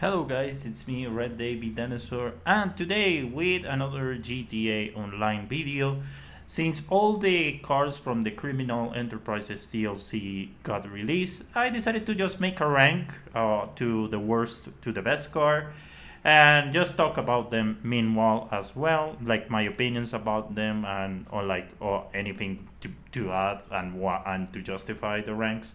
Hello guys, it's me Red David Dinosaur, and today with another GTA Online video. Since all the cars from the Criminal Enterprises DLC got released, I decided to just make a rank to the worst to the best car and just talk about them meanwhile as well, like my opinions about them and or anything to add and to justify the ranks.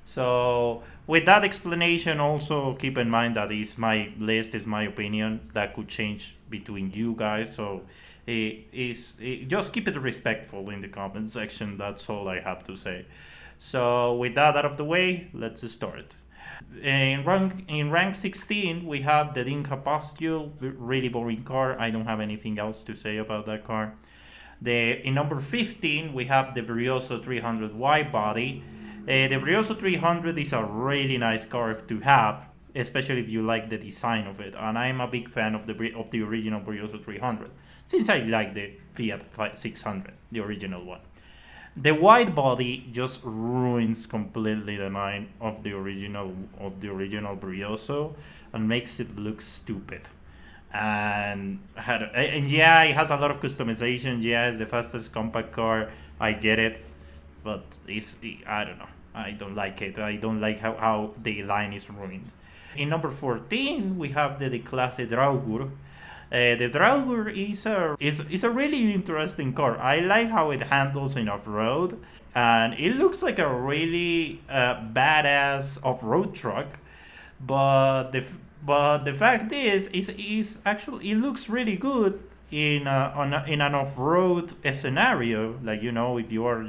So with that explanation, also keep in mind that is my list, is my opinion. That could change between you guys. So just keep it respectful in the comment section. That's all I have to say. So with that out of the way, let's start. In rank 16, we have the Dinka Pastule, really boring car. I don't have anything else to say about that car. In number 15, we have the Brioso 300 wide body. The Brioso 300 is a really nice car to have, especially if you like the design of it. And I'm a big fan of the original Brioso 300, since I like the Fiat 600, the original one. The wide body just ruins completely the line of the original Brioso and makes it look stupid. And yeah, it has a lot of customization. Yeah, it's the fastest compact car. I get it, but I don't know. I don't like it. I don't like how the line is ruined. In number 14, we have the classe Draugur. The Draugur is a really interesting car. I like how it handles in off-road, and it looks like a really badass off-road truck. But the fact is actually it looks really good in an off-road scenario. Like, if you are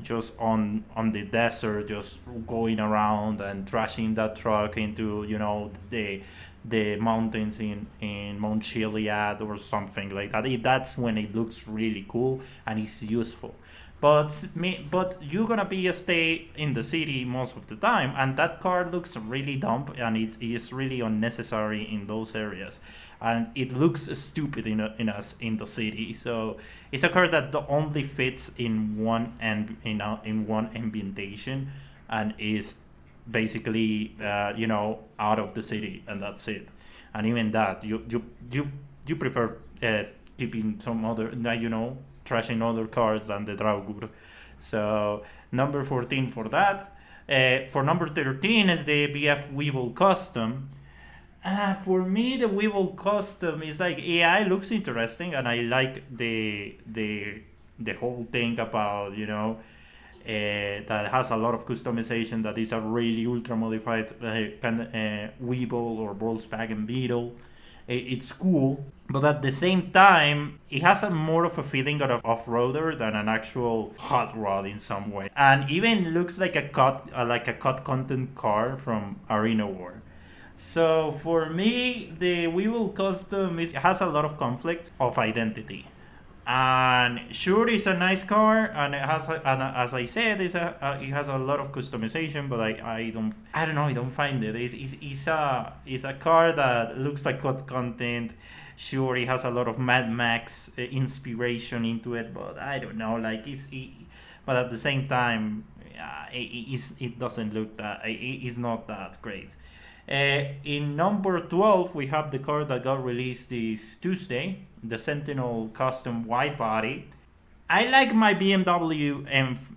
just on the desert, just going around and trashing that truck into the mountains in Mount Chiliad or something like that. That's when it looks really cool and it's useful. But you're gonna stay in the city most of the time, and that car looks really dumb, and it is really unnecessary in those areas, and it looks stupid in the city. So it's a car that only fits in one ambientation, and is basically out of the city, and that's it. And even that, you prefer keeping some other trashing other cars than the Draugur. So number 14 for that. For number 13 is the BF Weevil Custom. For me, the Weevil Custom is like, yeah, it looks interesting, and I like the whole thing about that has a lot of customization. That is a really ultra modified Weevil or Volkswagen Beetle. It's cool, but at the same time, it has more of a feeling of off-roader than an actual hot rod in some way, and even looks like a cut content car from Arena War. So for me, the Weevil Custom has a lot of conflict of identity. And sure, it's a nice car, and it has, and as I said, it has a lot of customization. But I don't know. I don't find it. It's a car that looks like hot content. Sure, it has a lot of Mad Max inspiration into it, but I don't know. But at the same time, it doesn't look that. It's not that great. In number 12, we have the car that got released this Tuesday, the Sentinel Custom Wide Body. I like my BMW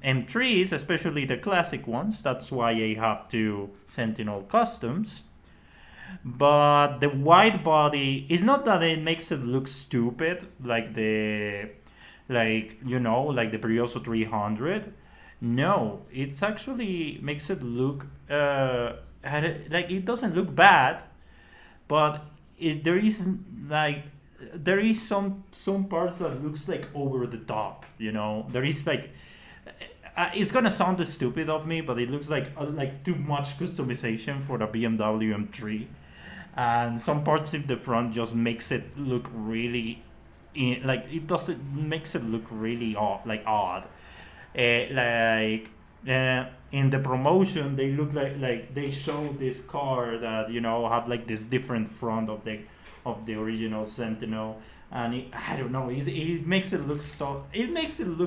M3s, especially the classic ones. That's why I have two Sentinel Customs. But the wide body is not that it makes it look stupid like the Brioso 300. No, it's actually makes it look it doesn't look bad, but there is some parts that looks like over the top. There is it's gonna sound stupid of me, but it looks like too much customization for the BMW M3, and some parts in the front just makes it look really it doesn't makes it look really odd. In the promotion, they look like they show this car that have this different front of the original Sentinel, and I don't know, it makes it look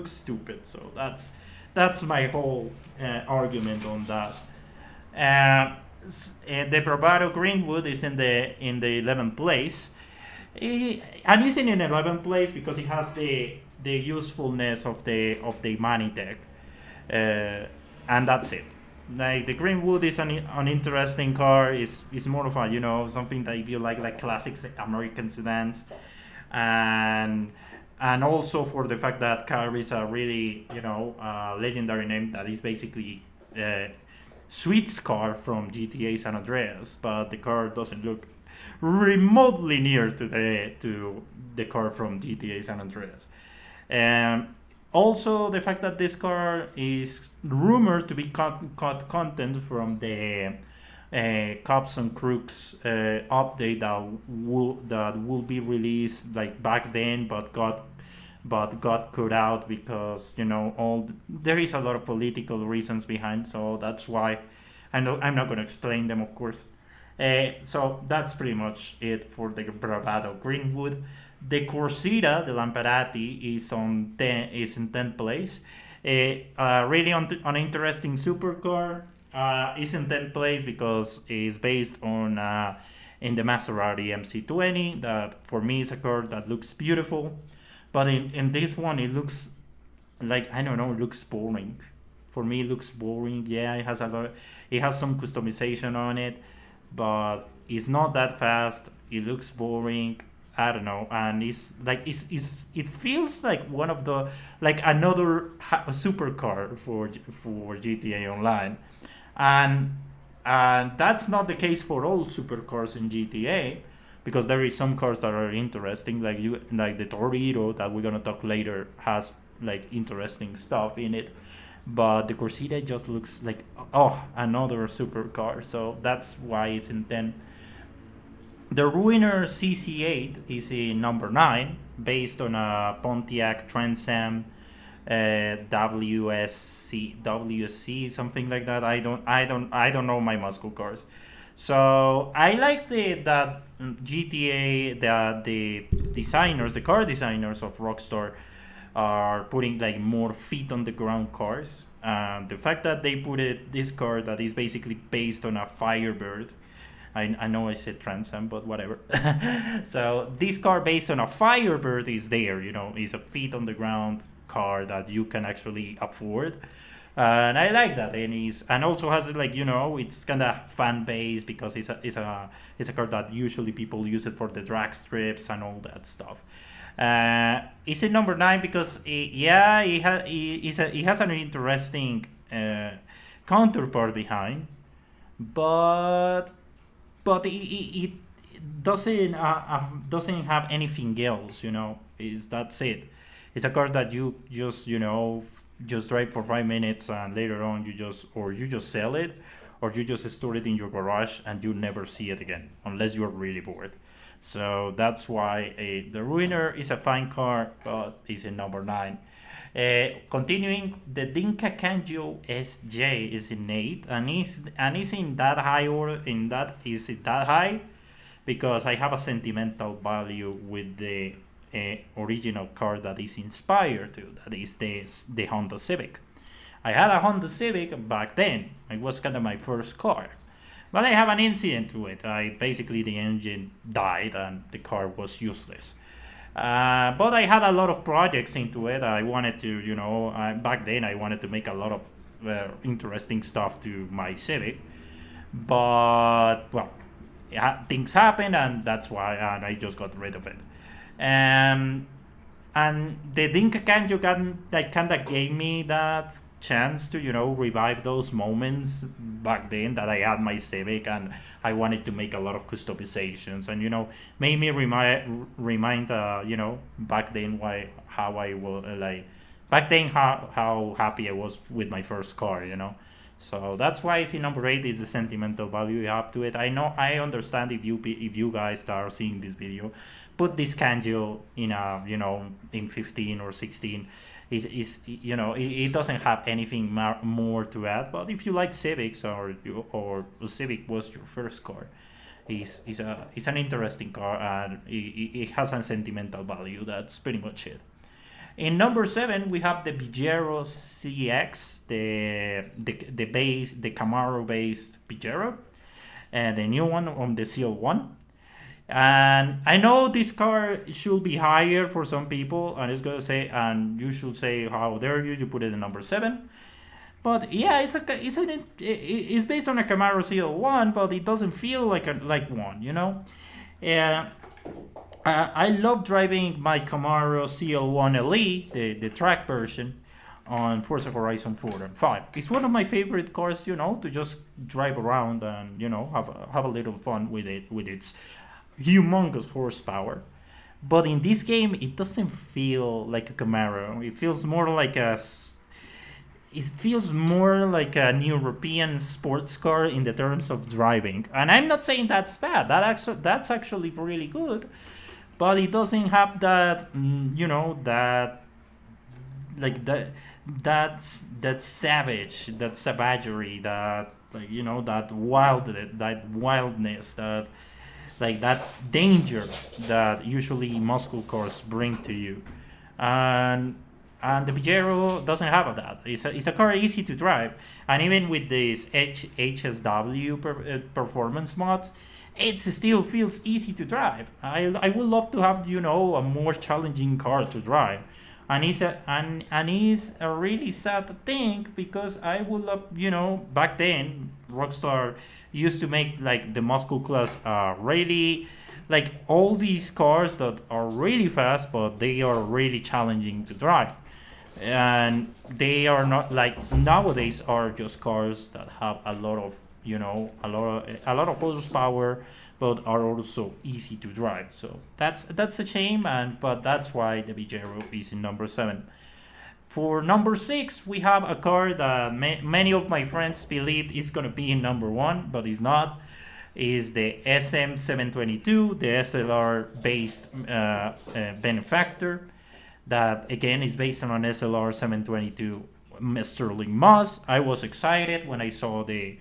stupid. So that's my whole argument on that. The Bravado Greenwood is in the 11th place. And it's in an 11th place because it has the usefulness of the money tech, and that's it. Like the Greenwood is an interesting car. It's more of a, something that if you like classic American sedans, and also for the fact that car is a really legendary name that is basically Sweet's car from GTA San Andreas, but the car doesn't look remotely near to the car from GTA San Andreas. Also, the fact that this car is rumored to be cut content from the Cops and Crooks update that will be released like back then, but got cut out because there is a lot of political reasons behind. So that's why I'm not going to explain them, of course. So that's pretty much it for the Bravado Greenwood. The Corsita, the Lamparati, is is in 10th place. Really an interesting supercar. Is in 10th place because it's based on in the Maserati MC20. That for me is a car that looks beautiful, but in this one it looks like, I don't know, it looks boring. For me, it looks boring. Yeah, it has some customization on it, but it's not that fast. It looks boring. I don't know, and it feels like one of the like another supercar for GTA Online, and that's not the case for all supercars in GTA, because there is some cars that are interesting, like the Torito that we're gonna talk later has like interesting stuff in it, but the Corsita just looks like another supercar, so that's why it's in 10. The Ruiner CC8 is in number 9, based on a Pontiac Trans Am WSC something like that. I don't know my muscle cars. So I like that GTA, the car designers of Rockstar are putting like more feet on the ground cars. The fact that they put this car that is basically based on a Firebird. I know I said Trans Am, but whatever. So this car based on a Firebird is there, is a feet on the ground car that you can actually afford. And I like that, and also has it's kind of fan base because it's a car that usually people use it for the drag strips and all that stuff. It's in number 9 because it has an interesting counterpart behind, but it doesn't have anything else. That's it. It's a car that you just drive for 5 minutes, and later on you just sell it, or you just store it in your garage and you never see it again unless you're really bored. So that's why the Ruiner is a fine car, but it's in number 9. Continuing, the Dinka Kanjo SJ is in 8, and is in that high order. Is it that high? Because I have a sentimental value with the original car that is inspired to. That is the Honda Civic. I had a Honda Civic back then. It was kind of my first car, but I have an incident to it. Basically the engine died and the car was useless. But I had a lot of projects into it. I wanted to, back then I wanted to make a lot of interesting stuff to my Civic. But, well, things happened, and that's why I just got rid of it. And the Dinka Kanjo kind of gave me that chance to, revive those moments back then that I had my Civic, and I wanted to make a lot of customizations, and made me remind back then how I was back then how happy I was with my first car. So that's why it's in number 8 is the sentimental value you have to it. I understand if you guys start seeing this video, put this Kanjo in in 15 or 16. It doesn't have anything more to add. But if you like Civics, or Civic was your first car, it's an interesting car, and it has a sentimental value. That's pretty much it. In number 7, we have the Pajero CX, the Camaro based Pajero. the new one on the CL1. And I know this car should be higher for some people, and it's gonna say, and you should say, how dare you? You put it in number 7. But yeah, it's based on a Camaro CL1, but it doesn't feel like one, you know. Yeah, I love driving my Camaro CL1 LE, the track version, on Forza Horizon 4 and 5. It's one of my favorite cars, you know, to just drive around and, you know, have a little fun with it, with its humongous horsepower. But in this game, it doesn't feel like a Camaro. It feels more like an European sports car in the terms of driving. And I'm not saying that's bad. That's actually really good. But it doesn't have that, you know, that like that savage, that savagery, that, like, you know, that wildness, that danger that usually muscle cars bring to you. And the Pajero doesn't have that. It's a car easy to drive, and even with this HSW performance mods, it still feels easy to drive. I would love to have, you know, a more challenging car to drive, and it's a really sad thing, because I would love, you know, back then Rockstar used to make like the muscle class really, like, all these cars that are really fast, but they are really challenging to drive. And they are not like nowadays are just cars that have a lot of, you know, a lot of horsepower, but are also easy to drive. So that's a shame, and but that's why the Pajero is in number 7. For number 6, we have a car that many of my friends believed is gonna be in number 1, but it's not. Is the SM722, the SLR based benefactor, that again is based on an SLR 722 Sterling Moss. I was excited when I saw the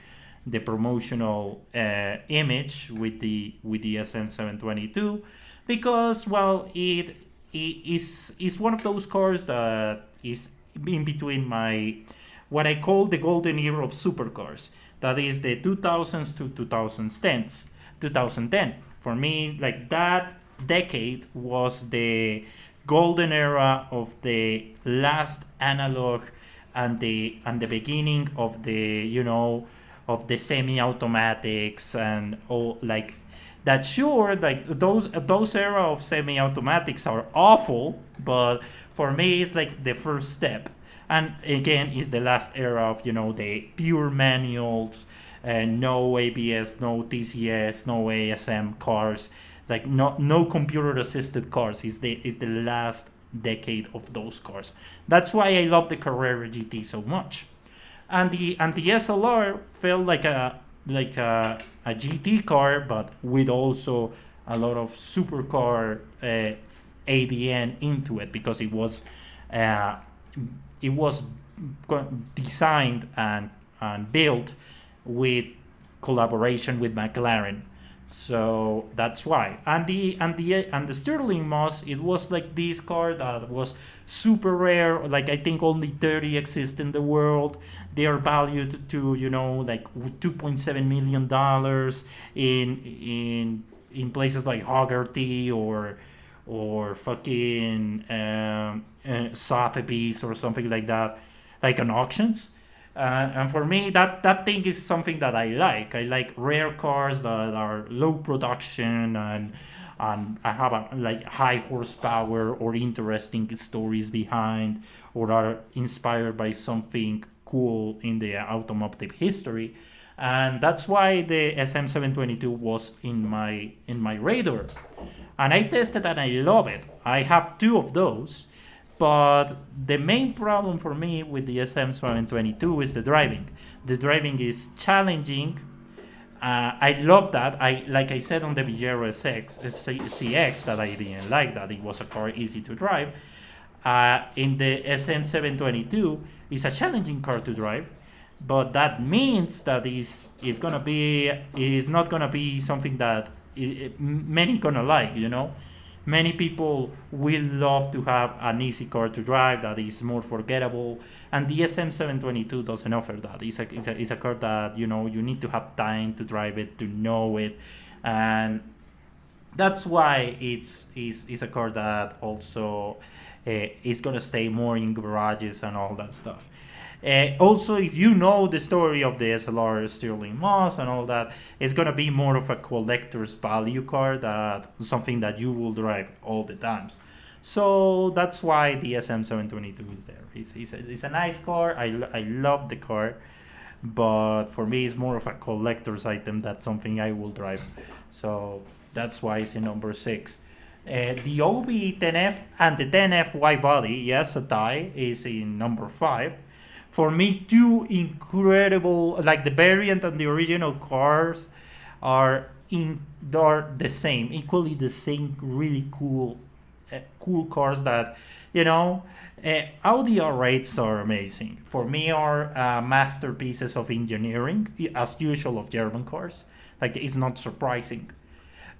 promotional image with the SM722, because, well, it is one of those cars that is in between my, what I call the golden era of supercars. That is the 2000s to 2010s. 2010 for me, like, that decade was the golden era of the last analog, and the beginning of the, you know, of the semi-automatics and all, like that. Sure, like those era of semi-automatics are awful, but for me it's like the first step. And again, is the last era of, you know, the pure manuals, no ABS, no TCS, no ASM cars, like no computer assisted cars. Is the last decade of those cars. That's why I love the Carrera GT so much. And the SLR felt like a GT car, but with also a lot of supercar ADN into it, because it was designed and built with collaboration with McLaren. So that's why. And the Sterling Moss, it was like this car that was super rare. Like, I think only 30 exist in the world. They are valued to, you know, like $2.7 million in places like Hoggerty or fucking Sotheby's or something like that, like on auctions. And for me, that thing is something that I like. I like rare cars that are low production, and I have like high horsepower or interesting stories behind, or are inspired by something cool in the automotive history. And that's why the SM722 was in my radar. And I tested and I love it. I have 2 of those. But the main problem for me with the SM722 is the driving. The driving is challenging. I love that. Like I said on the Pajero CX, that I didn't like that it was a car easy to drive. In the SM722, it's a challenging car to drive, but that means that is not gonna be something that many gonna like, you know. Many people will love to have an easy car to drive that is more forgettable, and the SM722 doesn't offer that. It's a car that you need to have time to drive it, to know it, and that's why it's a car that also is gonna stay more in garages and all that stuff. Also, if you know the story of the SLR Stirling Moss and all that, it's gonna be more of a collector's value car, that something that you will drive all the times. So that's why the SM722 is there. It's a nice car. I love the car, but for me, it's more of a collector's item than something I will drive. So that's why it's in number 6. The OB10F and the 10F wide body, yes, a tie, is in number 5. For me, two incredible, like the variant and the original cars are the same, equally the same, really cool cars that, Audi R8s are amazing. For me, are masterpieces of engineering, as usual of German cars. Like, it's not surprising.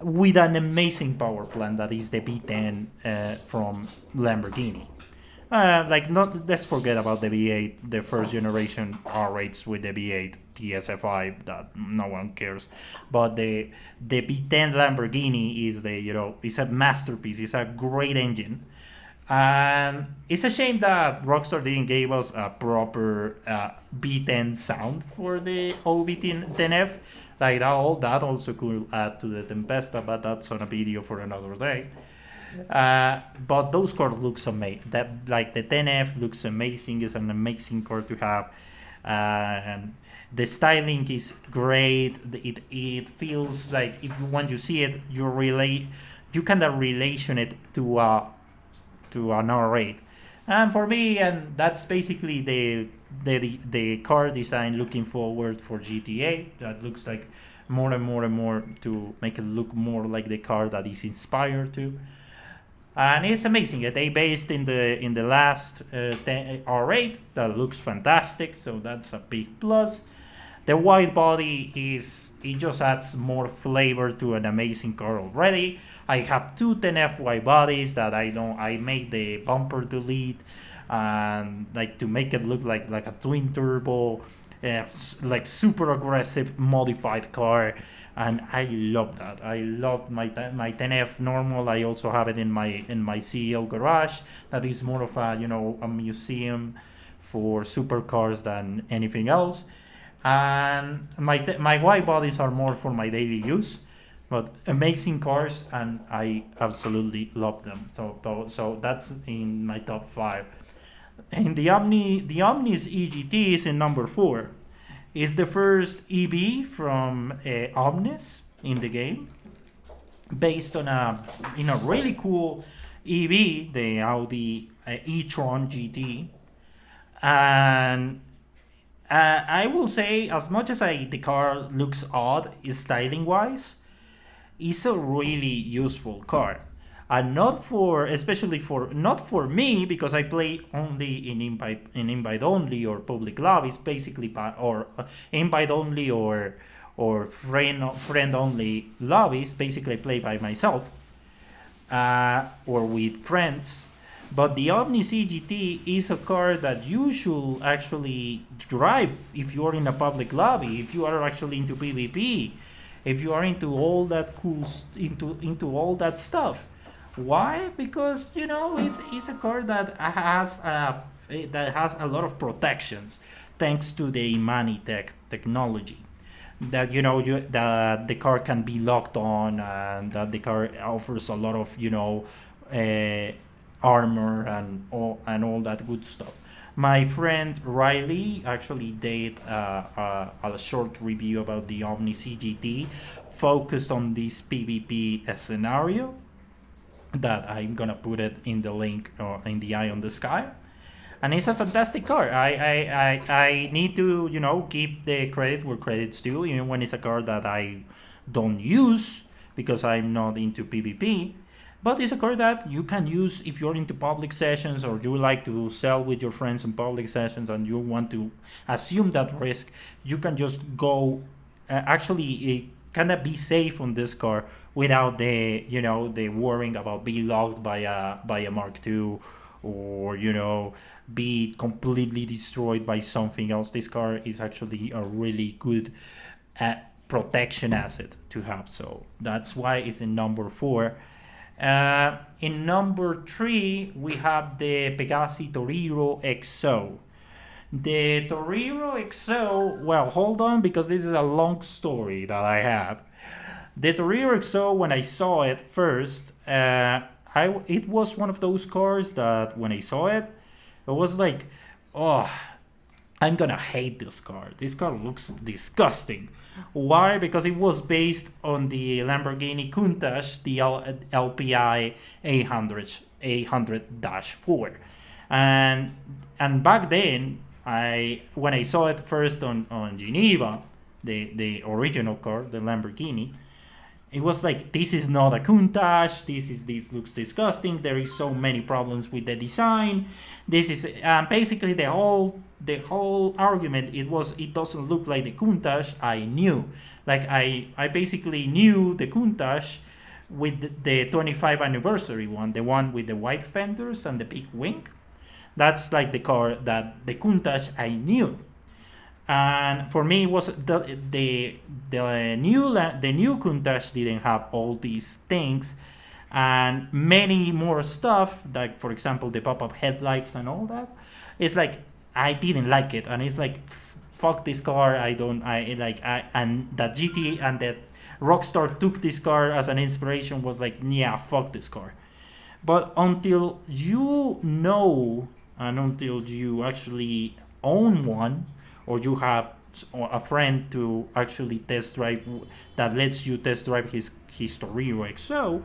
With an amazing power plant that is the V10 from Lamborghini. Not, let's forget about the V8, the first generation R8s with the V8 TSFI that no one cares. But the V10 Lamborghini is it's a masterpiece. It's a great engine, and it's a shame that Rockstar didn't give us a proper V10 sound for the OB10F. Like that also could add to the Tempesta, but that's on a video for another day. But those cars looks amazing. The 10F looks amazing. It's an amazing car to have. And the styling is great. It feels like when you see it, you kind of relation it to an R8. And for me, and that's basically the car design looking forward for GTA. That looks like more and more and more to make it look more like the car that is inspired to. And it's amazing. They based in the last R8 that looks fantastic, so that's a big plus. The wide body it just adds more flavor to an amazing car already. I have two 10F wide bodies that I made the bumper delete and to make it look like a twin turbo, super aggressive modified car. And I love that. I love my 10F normal. I also have it in my CEO garage. That is more of a museum for supercars than anything else. And my wide bodies are more for my daily use, but amazing cars, and I absolutely love them. So that's in my top 5. And the Omnis EGT is in number 4. It's the first EV from Omnis in the game, based on a really cool EV, the Audi e-tron GT. And I will say, as much as the car looks odd styling wise, it's a really useful car. And not for me, because I play only in invite only or public lobbies, basically, or invite only or friend only lobbies. Basically, I play by myself or with friends. But the Omni CGT is a car that you should actually drive if you are in a public lobby, if you are actually into PvP, if you are into all that into all that stuff. Why? Because it's a car that has a lot of protections thanks to the Imani technology. That that the car can be locked on, and that the car offers a lot of armor and all that good stuff. My friend Riley actually did a short review about the Omni CGT, focused on this PvP scenario. That I'm gonna put it in the link in the eye on the sky, and it's a fantastic car. I need to give the credit where credit's due, even when it's a car that I don't use because I'm not into PvP. But it's a car that you can use if you're into public sessions, or you like to sell with your friends in public sessions and you want to assume that risk. You can just go kind of be safe on this car without the the worrying about being logged by a Mark II, or be completely destroyed by something else. This car is actually a really good protection asset to have, so that's why it's in number 4. In number 3 we have the Pegasi Toriro XO. The Toriro XO, well, hold on, because this is a long story that I have. The Toriro XO, when I saw it first, it was one of those cars that when I saw it, it was like, oh, I'm gonna hate this car. This car looks disgusting. Why? Because it was based on the Lamborghini Countach, the LPI 800-4, and back then, when I saw it first on Geneva, the original car, the Lamborghini, it was like, this is not a Countach. This looks disgusting. There is so many problems with the design. This is basically the whole argument. It doesn't look like the Countach I knew. Like I basically knew the Countach with the 25 anniversary one, the one with the white fenders and the big wing. That's like the car that the Countach I knew. And for me, it was the new Countach didn't have all these things and many more stuff, like for example the pop-up headlights and all that. It's like I didn't like it, and it's like, fuck this car. And that GT and that Rockstar took this car as an inspiration, was like, yeah, fuck this car. But until you know, and until you actually own one, or you have a friend to actually test drive, that lets you test drive his Toriro XO,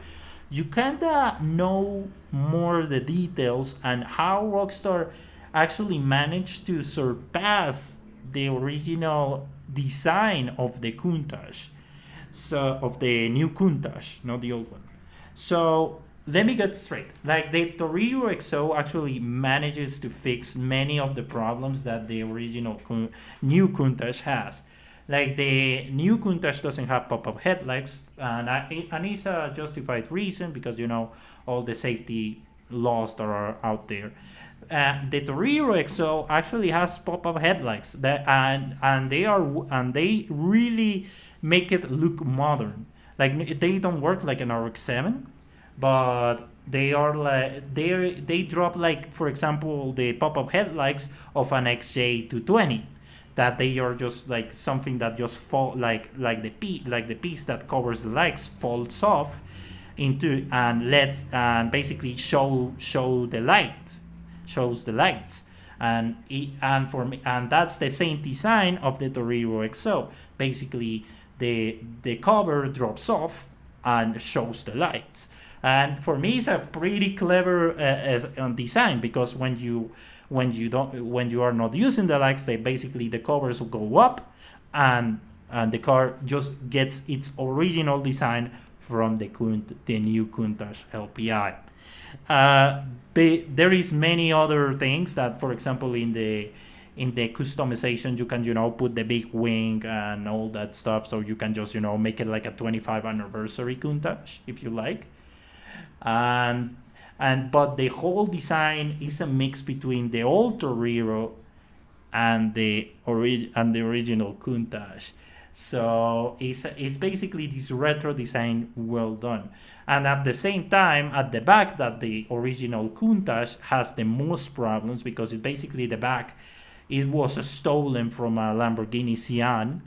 you kinda know more the details and how Rockstar actually managed to surpass the original design of the Countach, so of the new Countach, not the old one. So let me get straight. Like, the Toriro XO actually manages to fix many of the problems that the original new Countach has. Like, the new Countach doesn't have pop-up headlights, and it's a justified reason, because all the safety laws that are out there. The Toriro XO actually has pop-up headlights and they really make it look modern. Like, they don't work like an RX-7. But they are like they drop, like, for example, the pop-up headlights of an XJ220, that they are just like something that just fall, like the piece that covers the lights falls off into and basically shows the lights, and for me, and that's the same design of the Toriro XO. Basically, the cover drops off and shows the lights. And for me, it's a pretty clever design, because when you are not using the lights, the covers will go up, and the car just gets its original design from the new Countach LPI. There is many other things that, for example, in the customization, you can put the big wing and all that stuff, so you can just make it like a 25 anniversary Countach if you like. But the whole design is a mix between the old Toriro and the original Countach. So it's basically this retro design well done. And at the same time, at the back, that the original Countach has the most problems, because it basically, the back, it was stolen from a Lamborghini Sian.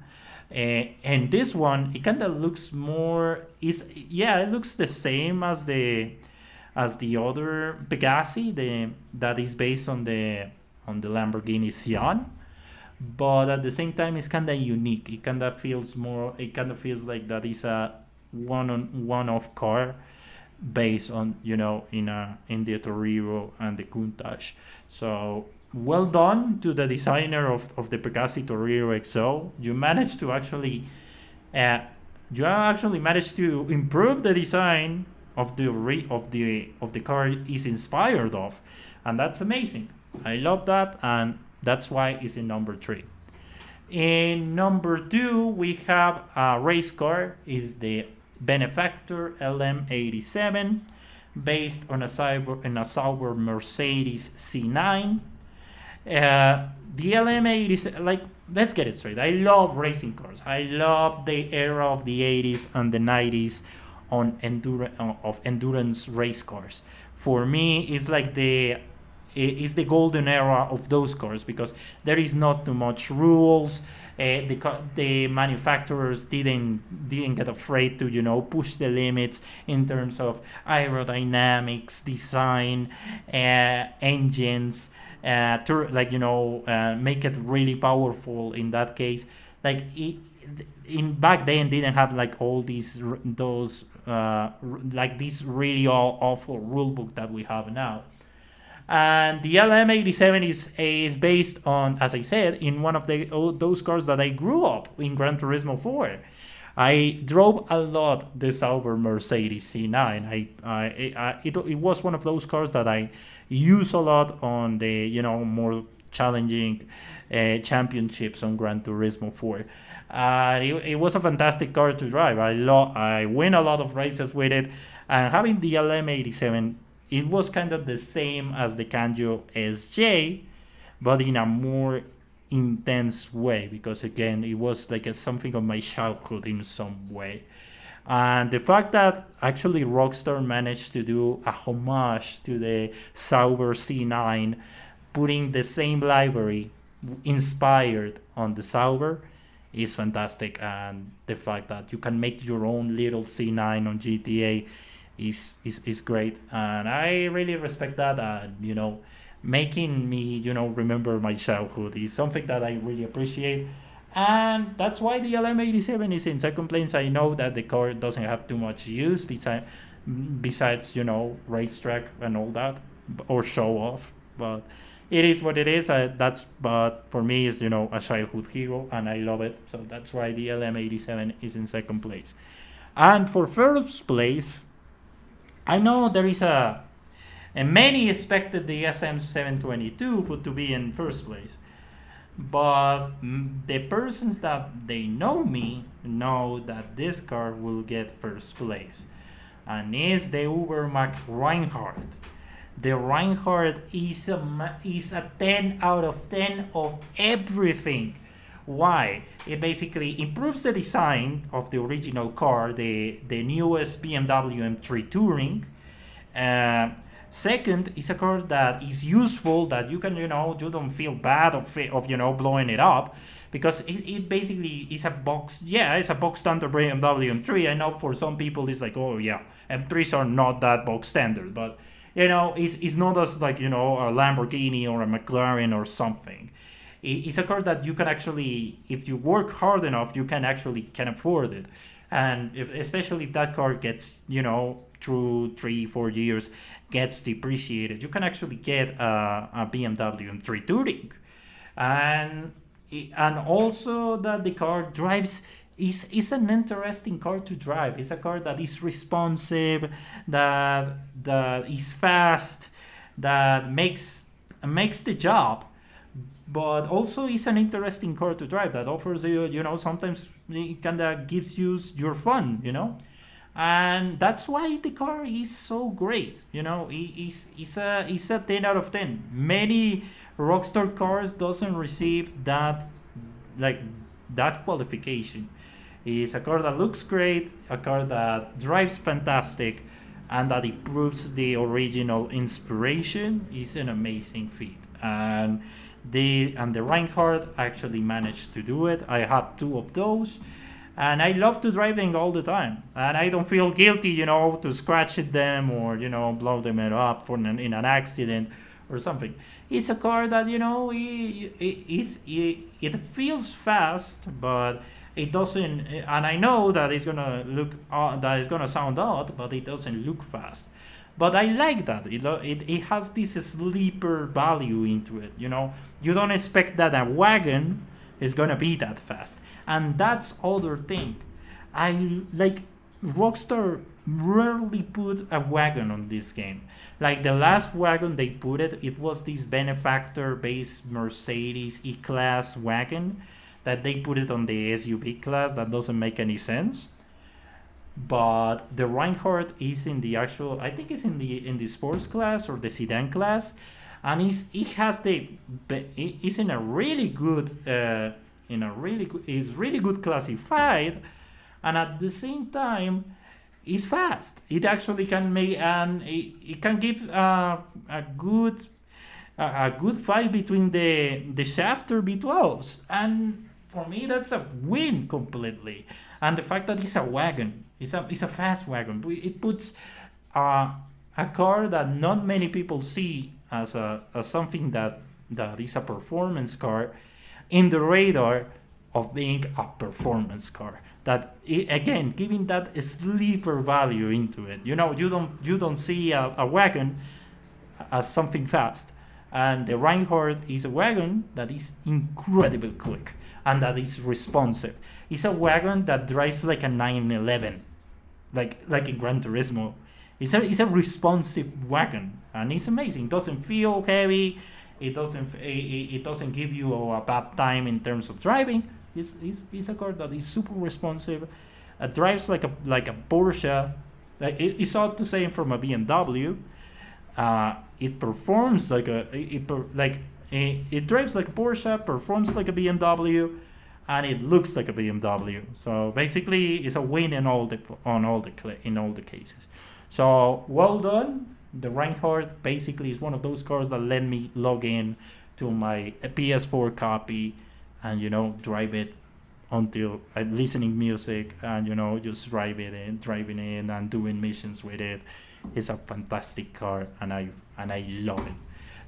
And this one, it kind of looks more, it looks the same as the other Pegasi, that is based on the Lamborghini Sian, but at the same time it's kind of unique. It kind of feels like that is a one-off car based on in the Toriro and the Countach. So well done to the designer of the Pegasi Toriro XO. You actually managed to improve the design of the car is inspired of, and that's amazing. I love that, and that's why it's in number 3. In number 2, we have a race car. Is the Benefactor LM87, based on a Sauber Mercedes C9. The LM87, like, let's get it straight. I love racing cars. I love the era of the 80s and the 90s on endurance race cars. For me, it's like the golden era of those cars, because there is not too much rules. The manufacturers didn't get afraid to push the limits in terms of aerodynamics, design, engines, make it really powerful. In that case, like in back then didn't have like all this really awful rule book that we have now. And the LM87 is based on, as I said, in one of those cars that I grew up in Gran Turismo 4. I drove a lot the Sauber Mercedes C9. It was one of those cars that I use a lot on the more challenging championships on Gran Turismo 4. It was a fantastic car to drive. I win a lot of races with it, and having the LM87, it was kind of the same as the Kanjo SJ, but in a more intense way, because again, it was like something of my childhood in some way. And the fact that actually Rockstar managed to do a homage to the Sauber C9, putting the same library inspired on the Sauber, is fantastic. And the fact that you can make your own little C9 on GTA is great, and I really respect that. And making me remember my childhood is something that I really appreciate, and that's why the LM87 is in second place. I know that the car doesn't have too much use besides racetrack and all that, or show off, but it is what it is. But for me, it's a childhood hero, and I love it. So that's why the LM87 is in second place. And for first place, I know there is and many expected the SM722 to be in first place, but the persons that they know me know that this car will get first place, and is the Ubermac Reinhardt. The Reinhardt is a 10 out of 10 of everything. Why? It basically improves the design of the original car, the newest BMW M3 Touring. Second, it's a car that is useful, that you can, you don't feel bad of blowing it up, because it basically is it's a box standard BMW M3. I know for some people it's like, oh yeah, M3s are not that box standard, but it's not as like, a Lamborghini or a McLaren or something. It's a car that you can actually, if you work hard enough, you can afford it. And especially if that car gets, through 3-4 years, gets depreciated, you can actually get a BMW M3 Touring. And also that the car drives, is an interesting car to drive. It's a car that is responsive, that is fast, that makes the job, but also is an interesting car to drive, that offers you, sometimes it kind of gives you your fun, and that's why the car is so great. It's a 10 out of 10. Many Rockstar cars doesn't receive that qualification. It's a car that looks great, a car that drives fantastic, and that improves the original inspiration. Is an amazing feat. And the Reinhardt actually managed to do it. I have 2 of those, and I love to drive them all the time. And I don't feel guilty, to scratch them or blow them up in an accident or something. It's a car that it feels fast, but it doesn't. And I know that it's gonna sound odd, but it doesn't look fast. But I like that. It has this sleeper value into it. You don't expect that a wagon is gonna be that fast, and that's other thing. I like Rockstar rarely put a wagon on this game. Like the last wagon they put it was this Benefactor based Mercedes E-Class wagon that they put it on the SUV class. That doesn't make any sense. But the Reinhardt is in the actual, I think it's in the sports class or the sedan class, and it's in a really good is really good classified, and at the same time is fast. It actually can make, and it can give a good fight between the shafter V12s, and for me that's a win completely. And the fact that it's a wagon, it's a fast wagon, it puts a car that not many people see as something that is a performance car in the radar of being a performance car. That again, giving that sleeper value into it. You don't see a wagon as something fast, and the Reinhardt is a wagon that is incredibly quick and that is responsive. It's a wagon that drives like a 911, like in Gran Turismo. It's a responsive wagon, and it's amazing. It doesn't feel heavy. It doesn't give you a bad time in terms of driving. It's a car that is super responsive. It drives like a Porsche. It's odd to say from a BMW. It performs like it drives like a Porsche, performs like a BMW, and it looks like a BMW. So basically, it's a win in all the cases. So well done. The Reinhardt basically is one of those cars that let me log in to my PS4 copy and drive it until I'm listening music and just driving in and doing missions with it. It's a fantastic car, and I love it.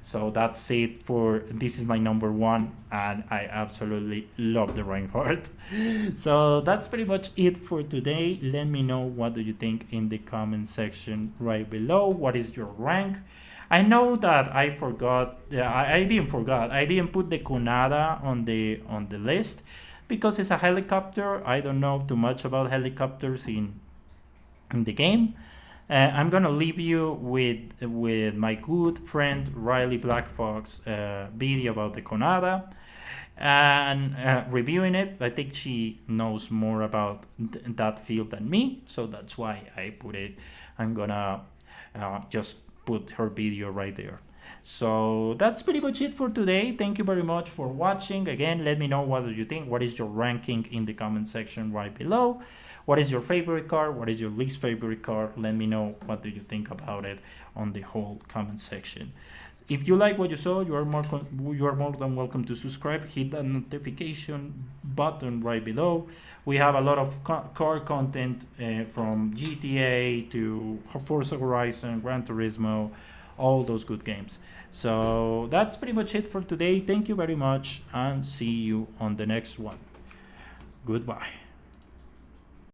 So that's it for this is my number one, and I absolutely love the Reinhardt. So that's pretty much it for today. Let me know what do you think in the comment section right below. What is your rank? I know that I forgot. I didn't forget. I didn't put the Conada on the list because it's a helicopter. I don't know too much about helicopters in the game. I'm gonna leave you with my good friend Riley Blackfox video about the Conada and reviewing it. I think she knows more about that field than me, so that's why I put it. I'm gonna just put her video right there. So that's pretty much it for today. Thank you very much for watching. Again, let me know what do you think. What is your ranking in the comment section right below? What is your favorite car? What is your least favorite car? Let me know what do you think about it on the whole comment section. If you like what you saw, you are more than welcome to subscribe. Hit that notification button right below. We have a lot of car content from GTA to Forza Horizon, Gran Turismo, all those good games. So that's pretty much it for today. Thank you very much, and see you on the next one. Goodbye.